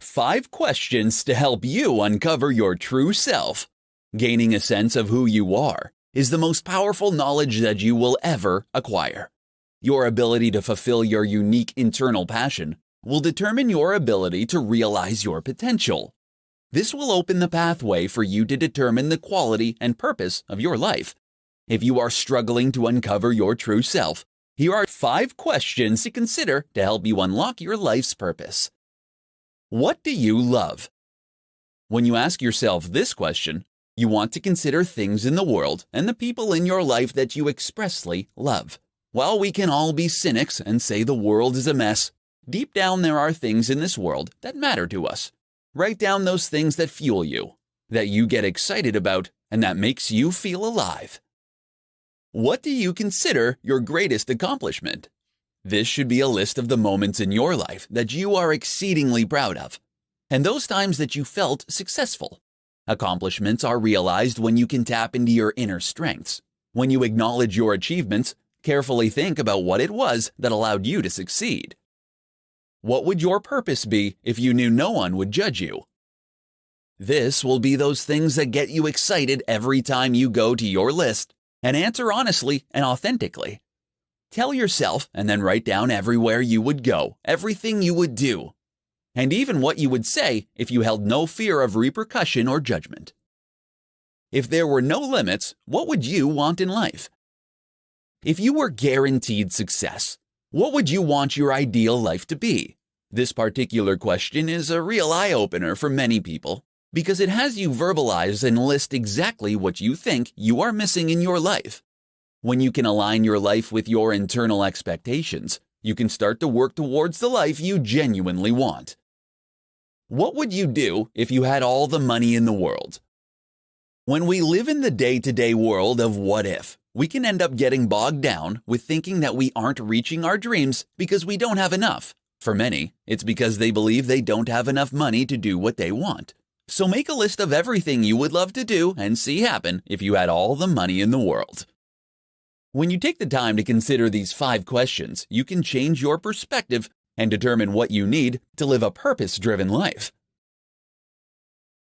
5 questions to help you uncover your true self. Gaining a sense of who you are is the most powerful knowledge that you will ever acquire. Your ability to fulfill your unique internal passion will determine your ability to realize your potential. This will open the pathway for you to determine the quality and purpose of your life. If you are struggling to uncover your true self, here are 5 questions to consider to help you unlock your life's purpose. What do you love? When you ask yourself this question, you want to consider things in the world and the people in your life that you expressly love. While we can all be cynics and say the world is a mess, deep down there are things in this world that matter to us. Write down those things that fuel you, that you get excited about, and that makes you feel alive. What do you consider your greatest accomplishment? This should be a list of the moments in your life that you are exceedingly proud of, and those times that you felt successful. Accomplishments are realized when you can tap into your inner strengths. When you acknowledge your achievements, carefully think about what it was that allowed you to succeed. What would your purpose be if you knew no one would judge you? This will be those things that get you excited every time you go to your list, and answer honestly and authentically. Tell yourself and then write down everywhere you would go, everything you would do, and even what you would say if you held no fear of repercussion or judgment. If there were no limits, what would you want in life? If you were guaranteed success, what would you want your ideal life to be? This particular question is a real eye-opener for many people because it has you verbalize and list exactly what you think you are missing in your life. When you can align your life with your internal expectations, you can start to work towards the life you genuinely want. What would you do if you had all the money in the world? When we live in the day-to-day world of what if, we can end up getting bogged down with thinking that we aren't reaching our dreams because we don't have enough. For many, it's because they believe they don't have enough money to do what they want. So make a list of everything you would love to do and see happen if you had all the money in the world. When you take the time to consider these 5 questions, you can change your perspective and determine what you need to live a purpose-driven life.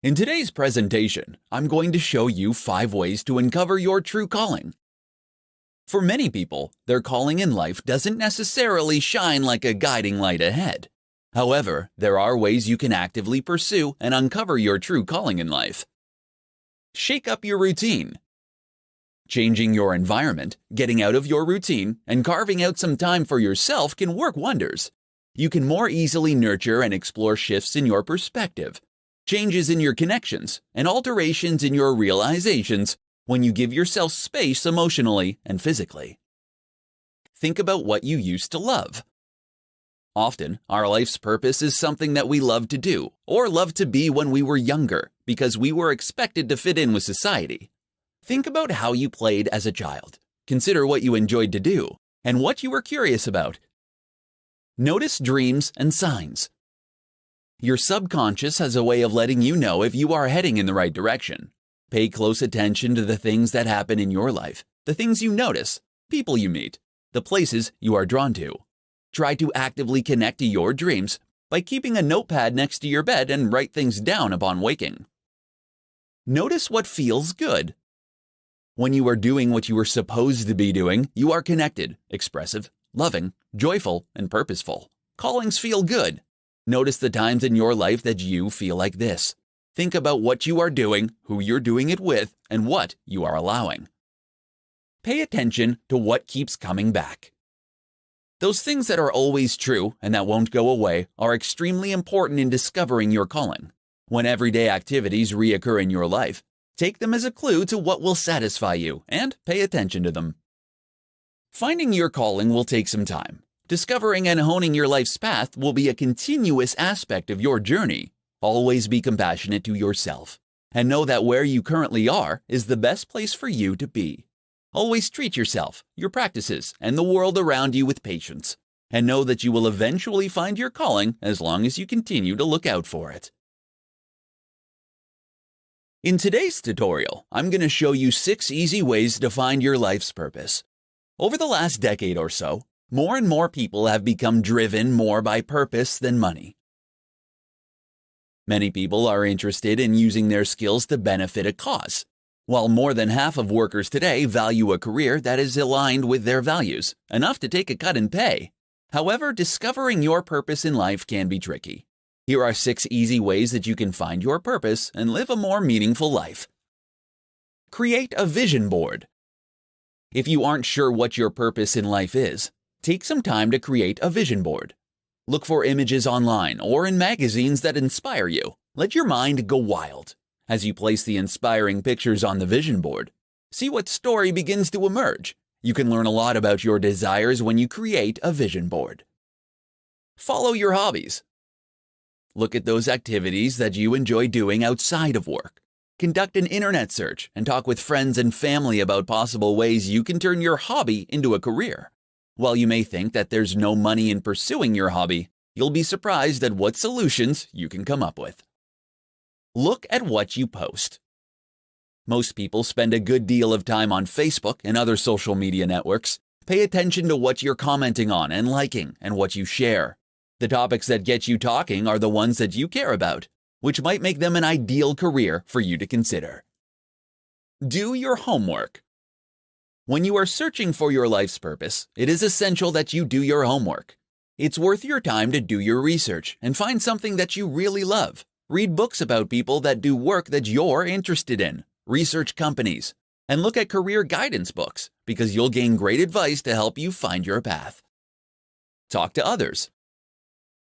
In today's presentation, I'm going to show you 5 ways to uncover your true calling. For many people, their calling in life doesn't necessarily shine like a guiding light ahead. However, there are ways you can actively pursue and uncover your true calling in life. Shake up your routine. Changing your environment, getting out of your routine, and carving out some time for yourself can work wonders. You can more easily nurture and explore shifts in your perspective, changes in your connections, and alterations in your realizations when you give yourself space emotionally and physically. Think about what you used to love. Often, our life's purpose is something that we love to do or love to be when we were younger because we were expected to fit in with society. Think about how you played as a child. Consider what you enjoyed to do and what you were curious about. Notice dreams and signs. Your subconscious has a way of letting you know if you are heading in the right direction. Pay close attention to the things that happen in your life, the things you notice, people you meet, the places you are drawn to. Try to actively connect to your dreams by keeping a notepad next to your bed and write things down upon waking. Notice what feels good. When you are doing what you are supposed to be doing, you are connected, expressive, loving, joyful, and purposeful. Callings feel good. Notice the times in your life that you feel like this. Think about what you are doing, who you're doing it with, and what you are allowing. Pay attention to what keeps coming back. Those things that are always true and that won't go away are extremely important in discovering your calling. When everyday activities reoccur in your life, take them as a clue to what will satisfy you and pay attention to them. Finding your calling will take some time. Discovering and honing your life's path will be a continuous aspect of your journey. Always be compassionate to yourself and know that where you currently are is the best place for you to be. Always treat yourself, your practices, and the world around you with patience, and know that you will eventually find your calling as long as you continue to look out for it. In today's tutorial, I'm going to show you 6 easy ways to find your life's purpose. Over the last decade or so, more and more people have become driven more by purpose than money. Many people are interested in using their skills to benefit a cause. While more than half of workers today value a career that is aligned with their values, enough to take a cut in pay. However, discovering your purpose in life can be tricky. Here are 6 easy ways that you can find your purpose and live a more meaningful life. Create a vision board. If you aren't sure what your purpose in life is, take some time to create a vision board. Look for images online or in magazines that inspire you. Let your mind go wild. As you place the inspiring pictures on the vision board, see what story begins to emerge. You can learn a lot about your desires when you create a vision board. Follow your hobbies. Look at those activities that you enjoy doing outside of work. Conduct an internet search and talk with friends and family about possible ways you can turn your hobby into a career. While you may think that there's no money in pursuing your hobby, you'll be surprised at what solutions you can come up with. Look at what you post. Most people spend a good deal of time on Facebook and other social media networks. Pay attention to what you're commenting on and liking and what you share. The topics that get you talking are the ones that you care about, which might make them an ideal career for you to consider. Do your homework. When you are searching for your life's purpose, it is essential that you do your homework. It's worth your time to do your research and find something that you really love. Read books about people that do work that you're interested in. Research companies, and look at career guidance books because you'll gain great advice to help you find your path. Talk to others.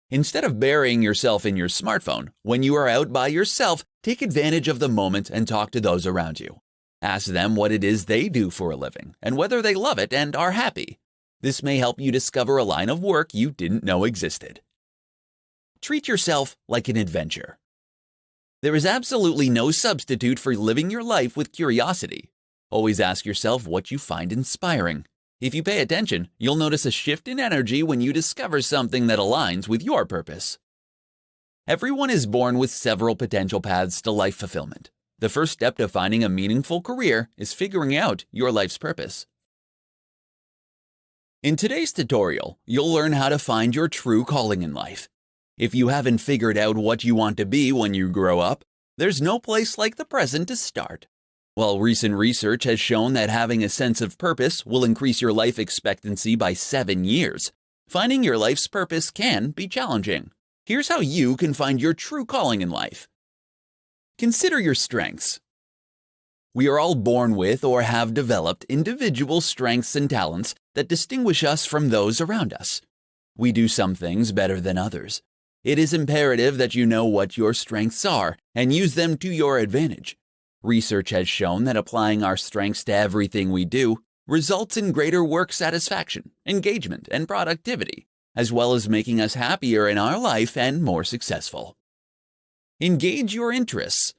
Instead of burying yourself in your smartphone, when you are out by yourself, take advantage of the moment and talk to those around you. Ask them what it is they do for a living and whether they love it and are happy. This may help you discover a line of work you didn't know existed. Treat yourself like an adventure. There is absolutely no substitute for living your life with curiosity. Always ask yourself what you find inspiring. If you pay attention, you'll notice a shift in energy when you discover something that aligns with your purpose. Everyone is born with several potential paths to life fulfillment. The first step to finding a meaningful career is figuring out your life's purpose. In today's tutorial, you'll learn how to find your true calling in life. If you haven't figured out what you want to be when you grow up, there's no place like the present to start. While recent research has shown that having a sense of purpose will increase your life expectancy by 7 years, finding your life's purpose can be challenging. Here's how you can find your true calling in life. Consider your strengths. We are all born with or have developed individual strengths and talents that distinguish us from those around us. We do some things better than others. It is imperative that you know what your strengths are and use them to your advantage. Research has shown that applying our strengths to everything we do results in greater work satisfaction, engagement, and productivity, as well as making us happier in our life and more successful. Engage your interests.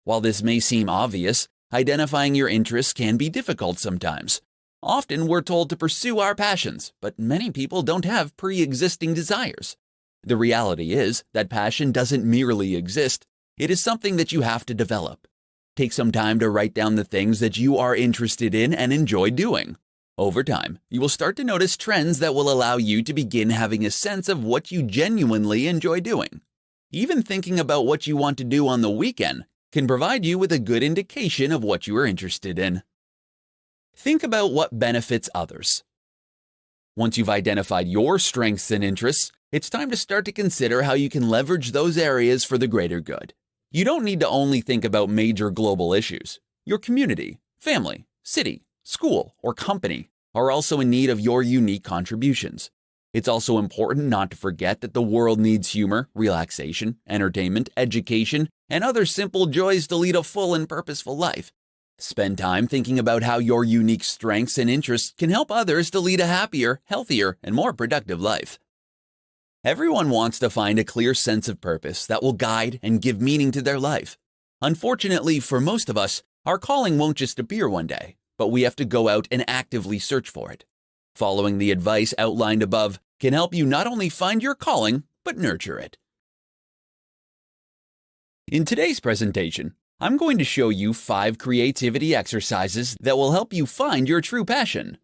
While this may seem obvious, identifying your interests can be difficult sometimes. Often we're told to pursue our passions, but many people don't have pre-existing desires. The reality is that passion doesn't merely exist, it is something that you have to develop. Take some time to write down the things that you are interested in and enjoy doing. Over time, you will start to notice trends that will allow you to begin having a sense of what you genuinely enjoy doing. Even thinking about what you want to do on the weekend can provide you with a good indication of what you are interested in. Think about what benefits others. Once you've identified your strengths and interests, it's time to start to consider how you can leverage those areas for the greater good. You don't need to only think about major global issues. Your community, family, city, school, or company are also in need of your unique contributions. It's also important not to forget that the world needs humor, relaxation, entertainment, education, and other simple joys to lead a full and purposeful life. Spend time thinking about how your unique strengths and interests can help others to lead a happier, healthier, and more productive life. Everyone wants to find a clear sense of purpose that will guide and give meaning to their life. Unfortunately, for most of us, our calling won't just appear one day, but we have to go out and actively search for it. Following the advice outlined above can help you not only find your calling, but nurture it. In today's presentation, I'm going to show you 5 creativity exercises that will help you find your true passion.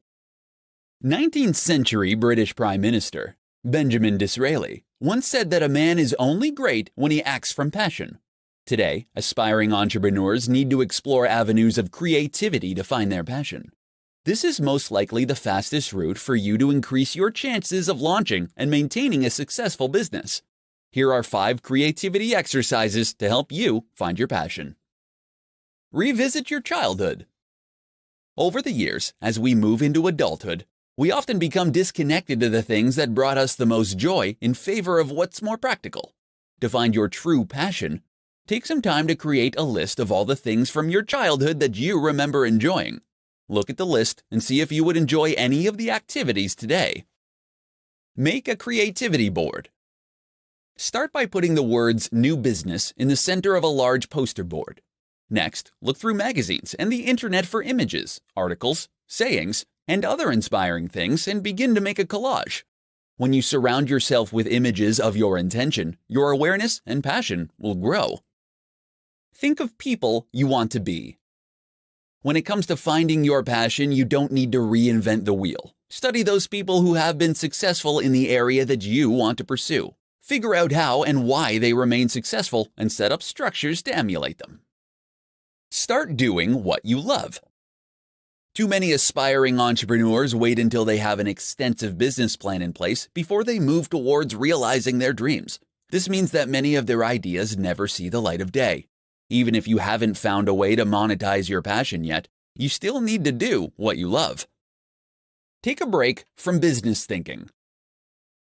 19th century British Prime Minister Benjamin Disraeli once said that a man is only great when he acts from passion. Today, aspiring entrepreneurs need to explore avenues of creativity to find their passion. This is most likely the fastest route for you to increase your chances of launching and maintaining a successful business. Here are 5 creativity exercises to help you find your passion. Revisit your childhood. Over the years, as we move into adulthood, we often become disconnected to the things that brought us the most joy in favor of what's more practical. To find your true passion, take some time to create a list of all the things from your childhood that you remember enjoying. Look at the list and see if you would enjoy any of the activities today. Make a creativity board. Start by putting the words "new business" in the center of a large poster board. Next, look through magazines and the internet for images, articles, sayings, and other inspiring things and begin to make a collage. When you surround yourself with images of your intention, your awareness and passion will grow. Think of people you want to be. When it comes to finding your passion, you don't need to reinvent the wheel. Study those people who have been successful in the area that you want to pursue. Figure out how and why they remain successful and set up structures to emulate them. Start doing what you love. Too many aspiring entrepreneurs wait until they have an extensive business plan in place before they move towards realizing their dreams. This means that many of their ideas never see the light of day. Even if you haven't found a way to monetize your passion yet, you still need to do what you love. Take a break from business thinking.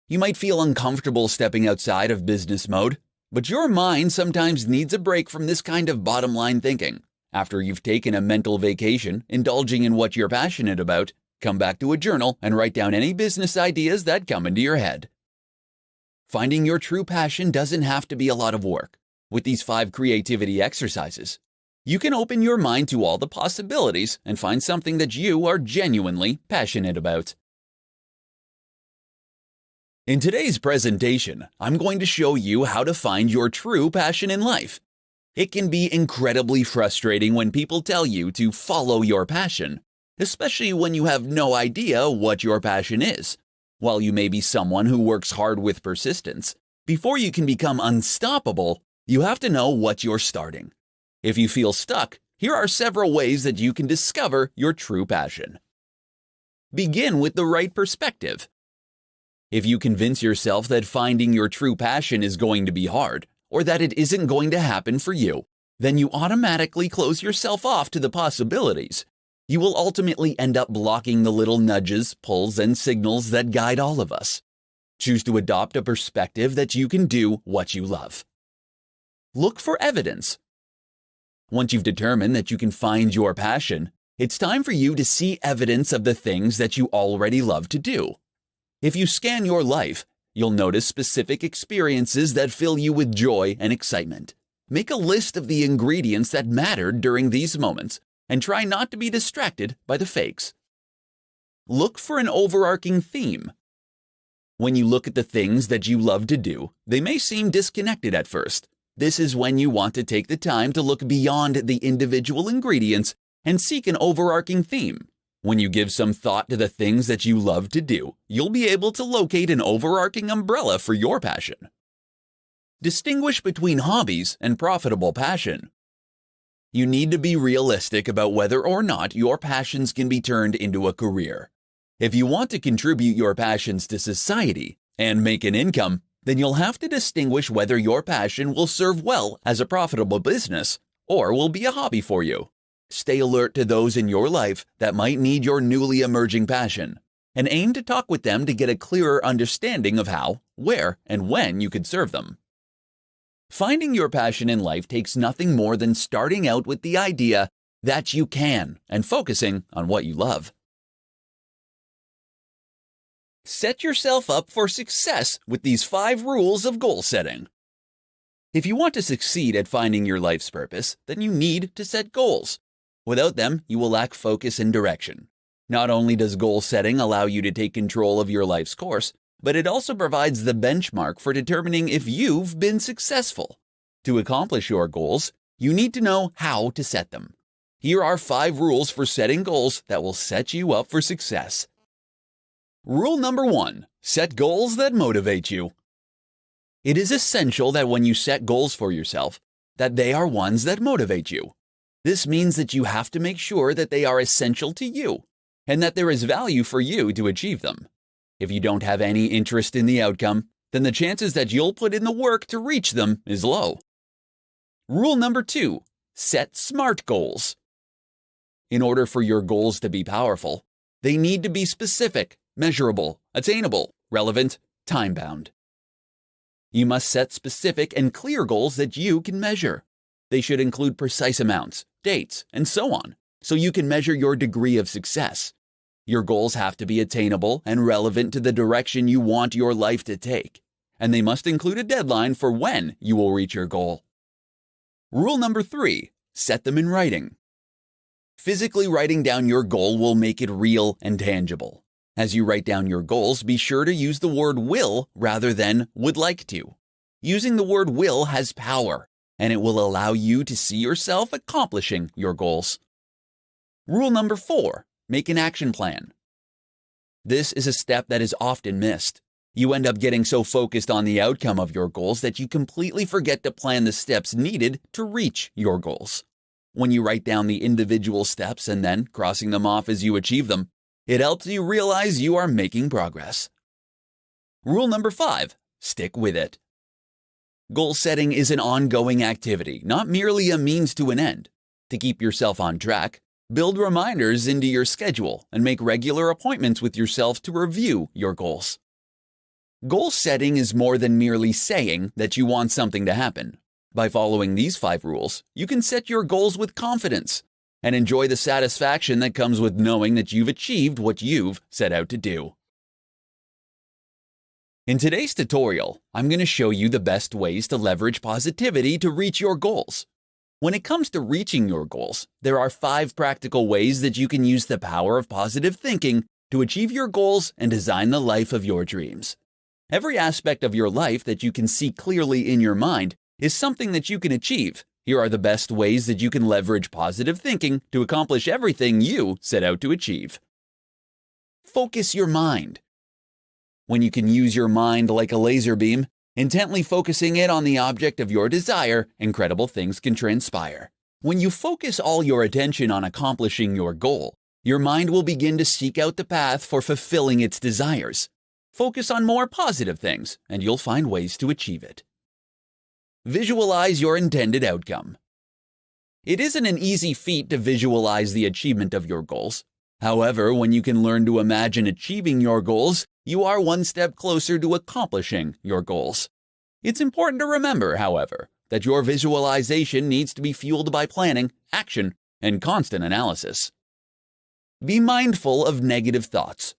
You might feel uncomfortable stepping outside of business mode, but your mind sometimes needs a break from this kind of bottom-line thinking. After you've taken a mental vacation, indulging in what you're passionate about, come back to a journal and write down any business ideas that come into your head. Finding your true passion doesn't have to be a lot of work. With these 5 creativity exercises, you can open your mind to all the possibilities and find something that you are genuinely passionate about. In today's presentation, I'm going to show you how to find your true passion in life. It can be incredibly frustrating when people tell you to follow your passion, especially when you have no idea what your passion is. While you may be someone who works hard with persistence, before you can become unstoppable, you have to know what you're starting. If you feel stuck, here are several ways that you can discover your true passion. Begin with the right perspective. If you convince yourself that finding your true passion is going to be hard, or that it isn't going to happen for you, then you automatically close yourself off to the possibilities. You will ultimately end up blocking the little nudges, pulls, and signals that guide all of us. Choose to adopt a perspective that you can do what you love. Look for evidence. Once you've determined that you can find your passion, it's time for you to see evidence of the things that you already love to do. If you scan your life, you'll notice specific experiences that fill you with joy and excitement. Make a list of the ingredients that mattered during these moments and try not to be distracted by the fakes. Look for an overarching theme. When you look at the things that you love to do, they may seem disconnected at first. This is when you want to take the time to look beyond the individual ingredients and seek an overarching theme. When you give some thought to the things that you love to do, you'll be able to locate an overarching umbrella for your passion. Distinguish between hobbies and profitable passion. You need to be realistic about whether or not your passions can be turned into a career. If you want to contribute your passions to society and make an income, then you'll have to distinguish whether your passion will serve well as a profitable business or will be a hobby for you. Stay alert to those in your life that might need your newly emerging passion, and aim to talk with them to get a clearer understanding of how, where, and when you could serve them. Finding your passion in life takes nothing more than starting out with the idea that you can and focusing on what you love. Set yourself up for success with these 5 rules of goal setting. If you want to succeed at finding your life's purpose, then you need to set goals. Without them, you will lack focus and direction. Not only does goal setting allow you to take control of your life's course, but it also provides the benchmark for determining if you've been successful. To accomplish your goals, you need to know how to set them. Here are 5 rules for setting goals that will set you up for success. Rule number 1. Set goals that motivate you. It is essential that when you set goals for yourself, that they are ones that motivate you. This means that you have to make sure that they are essential to you and that there is value for you to achieve them. If you don't have any interest in the outcome, then the chances that you'll put in the work to reach them is low. Rule number 2, set SMART goals. In order for your goals to be powerful, they need to be specific, measurable, attainable, relevant, time-bound. You must set specific and clear goals that you can measure. They should include precise amounts, dates, and so on, so you can measure your degree of success. Your goals have to be attainable and relevant to the direction you want your life to take, and they must include a deadline for when you will reach your goal. Rule number 3, set them in writing. Physically writing down your goal will make it real and tangible. As you write down your goals, be sure to use the word will rather than would like to. Using the word will has power, and it will allow you to see yourself accomplishing your goals. Rule number 4, make an action plan. This is a step that is often missed. You end up getting so focused on the outcome of your goals that you completely forget to plan the steps needed to reach your goals. When you write down the individual steps and then crossing them off as you achieve them, it helps you realize you are making progress. Rule number 5, stick with it. Goal setting is an ongoing activity, not merely a means to an end. To keep yourself on track, build reminders into your schedule and make regular appointments with yourself to review your goals. Goal setting is more than merely saying that you want something to happen. By following these 5 rules, you can set your goals with confidence and enjoy the satisfaction that comes with knowing that you've achieved what you've set out to do. In today's tutorial, I'm going to show you the best ways to leverage positivity to reach your goals. When it comes to reaching your goals, there are 5 practical ways that you can use the power of positive thinking to achieve your goals and design the life of your dreams. Every aspect of your life that you can see clearly in your mind is something that you can achieve. Here are the best ways that you can leverage positive thinking to accomplish everything you set out to achieve. Focus your mind. When you can use your mind like a laser beam, intently focusing it on the object of your desire, incredible things can transpire. When you focus all your attention on accomplishing your goal, your mind will begin to seek out the path for fulfilling its desires. Focus on more positive things, and you'll find ways to achieve it. Visualize your intended outcome. It isn't an easy feat to visualize the achievement of your goals. However, when you can learn to imagine achieving your goals, you are one step closer to accomplishing your goals. It's important to remember, however, that your visualization needs to be fueled by planning, action, and constant analysis. Be mindful of negative thoughts.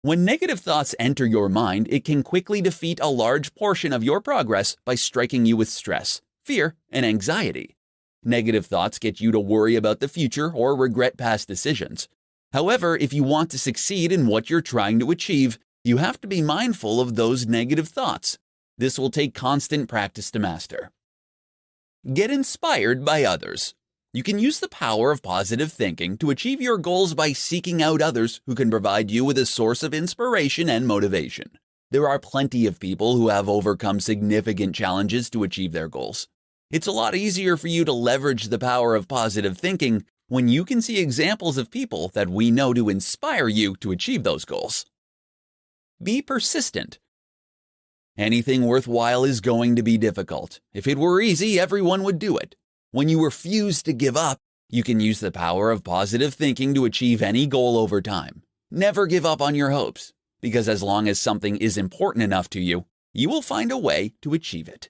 When negative thoughts enter your mind, it can quickly defeat a large portion of your progress by striking you with stress, fear, and anxiety. Negative thoughts get you to worry about the future or regret past decisions. However, if you want to succeed in what you're trying to achieve, you have to be mindful of those negative thoughts. This will take constant practice to master. Get inspired by others. You can use the power of positive thinking to achieve your goals by seeking out others who can provide you with a source of inspiration and motivation. There are plenty of people who have overcome significant challenges to achieve their goals. It's a lot easier for you to leverage the power of positive thinking when you can see examples of people that we know to inspire you to achieve those goals. Be persistent. Anything worthwhile is going to be difficult. If it were easy, everyone would do it. When you refuse to give up, you can use the power of positive thinking to achieve any goal over time. Never give up on your hopes, because as long as something is important enough to you, you will find a way to achieve it.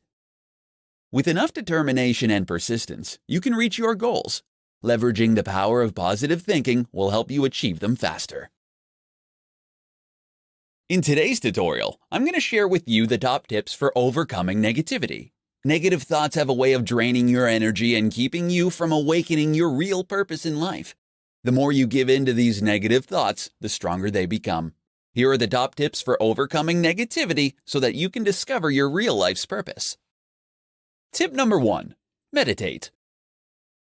With enough determination and persistence, you can reach your goals. Leveraging the power of positive thinking will help you achieve them faster. In today's tutorial, I'm going to share with you the top tips for overcoming negativity. Negative thoughts have a way of draining your energy and keeping you from awakening your real purpose in life. The more you give in to these negative thoughts, the stronger they become. Here are the top tips for overcoming negativity so that you can discover your real life's purpose. Tip number 1, meditate.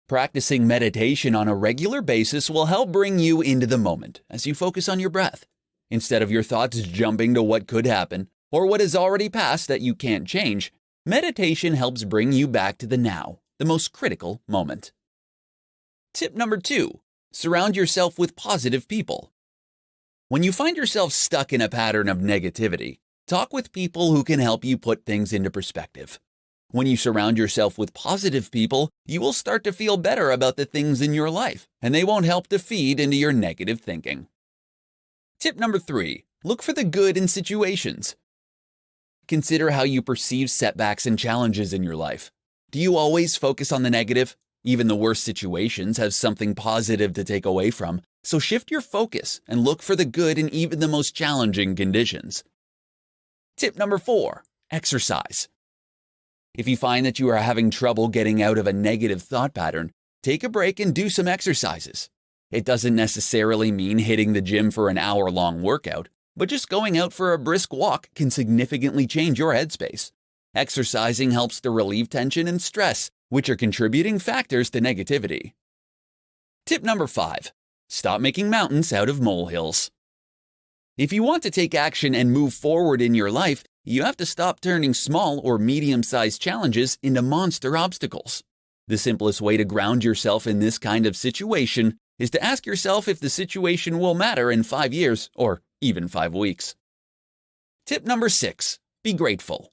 Practicing meditation on a regular basis will help bring you into the moment as you focus on your breath. Instead of your thoughts jumping to what could happen, or what has already passed that you can't change, meditation helps bring you back to the now, the most critical moment. Tip number 2. Surround yourself with positive people. When you find yourself stuck in a pattern of negativity, talk with people who can help you put things into perspective. When you surround yourself with positive people, you will start to feel better about the things in your life, and they won't help to feed into your negative thinking. Tip number 3. Look for the good in situations. Consider how you perceive setbacks and challenges in your life. Do you always focus on the negative? Even the worst situations have something positive to take away from, so shift your focus and look for the good in even the most challenging conditions. Tip number 4. Exercise. If you find that you are having trouble getting out of a negative thought pattern, take a break and do some exercises. It doesn't necessarily mean hitting the gym for an hour-long workout, but just going out for a brisk walk can significantly change your headspace. Exercising helps to relieve tension and stress, which are contributing factors to negativity. Tip number 5. Stop making mountains out of molehills. If you want to take action and move forward in your life, you have to stop turning small or medium-sized challenges into monster obstacles. The simplest way to ground yourself in this kind of situation is to ask yourself if the situation will matter in 5 years or even 5 weeks. Tip number 6. Be grateful.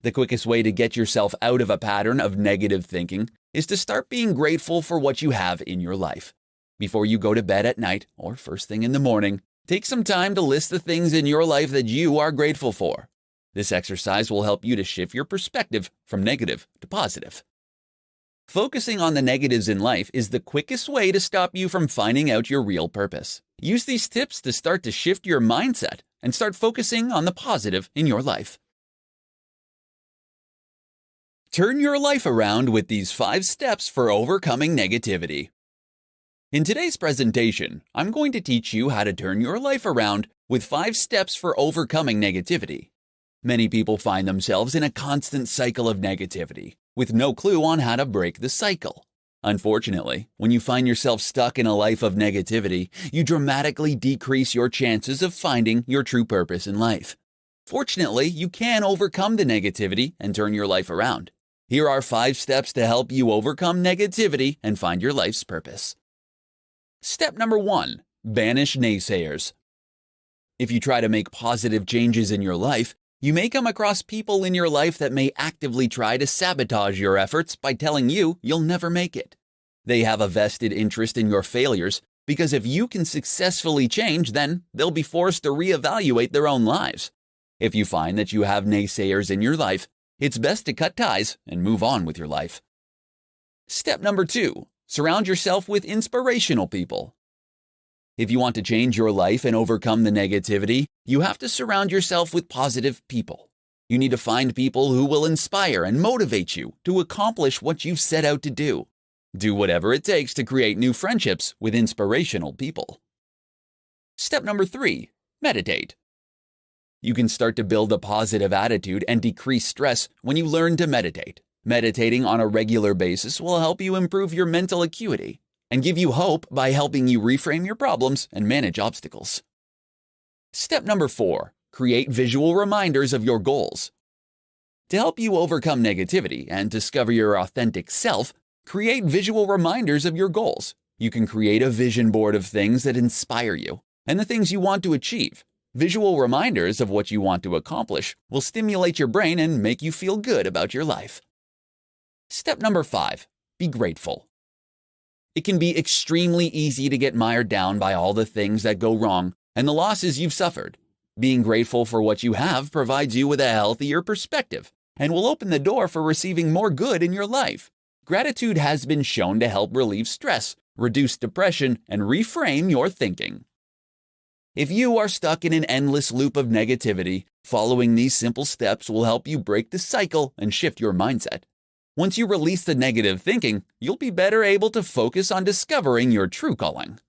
The quickest way to get yourself out of a pattern of negative thinking is to start being grateful for what you have in your life. Before you go to bed at night or first thing in the morning, take some time to list the things in your life that you are grateful for. This exercise will help you to shift your perspective from negative to positive. Focusing on the negatives in life is the quickest way to stop you from finding out your real purpose. Use these tips to start to shift your mindset and start focusing on the positive in your life. Turn your life around with these 5 steps for overcoming negativity. In today's presentation, I'm going to teach you how to turn your life around with 5 steps for overcoming negativity. Many people find themselves in a constant cycle of negativity, with no clue on how to break the cycle. Unfortunately, when you find yourself stuck in a life of negativity, you dramatically decrease your chances of finding your true purpose in life. Fortunately, you can overcome the negativity and turn your life around. Here are 5 steps to help you overcome negativity and find your life's purpose. Step number 1. Banish naysayers. If you try to make positive changes in your life, you may come across people in your life that may actively try to sabotage your efforts by telling you you'll never make it. They have a vested interest in your failures because if you can successfully change, then they'll be forced to reevaluate their own lives. If you find that you have naysayers in your life, it's best to cut ties and move on with your life. Step number 2. Surround yourself with inspirational people. If you want to change your life and overcome the negativity, you have to surround yourself with positive people. You need to find people who will inspire and motivate you to accomplish what you've set out to do. Do whatever it takes to create new friendships with inspirational people. Step number 3. Meditate. You can start to build a positive attitude and decrease stress when you learn to meditate. Meditating on a regular basis will help you improve your mental acuity and give you hope by helping you reframe your problems and manage obstacles. Step number 4. Create visual reminders of your goals. To help you overcome negativity and discover your authentic self, create visual reminders of your goals. You can create a vision board of things that inspire you and the things you want to achieve. Visual reminders of what you want to accomplish will stimulate your brain and make you feel good about your life. Step number 5. Be grateful. It can be extremely easy to get mired down by all the things that go wrong and the losses you've suffered. Being grateful for what you have provides you with a healthier perspective and will open the door for receiving more good in your life. Gratitude has been shown to help relieve stress, reduce depression, and reframe your thinking. If you are stuck in an endless loop of negativity, following these simple steps will help you break the cycle and shift your mindset. Once you release the negative thinking, you'll be better able to focus on discovering your true calling.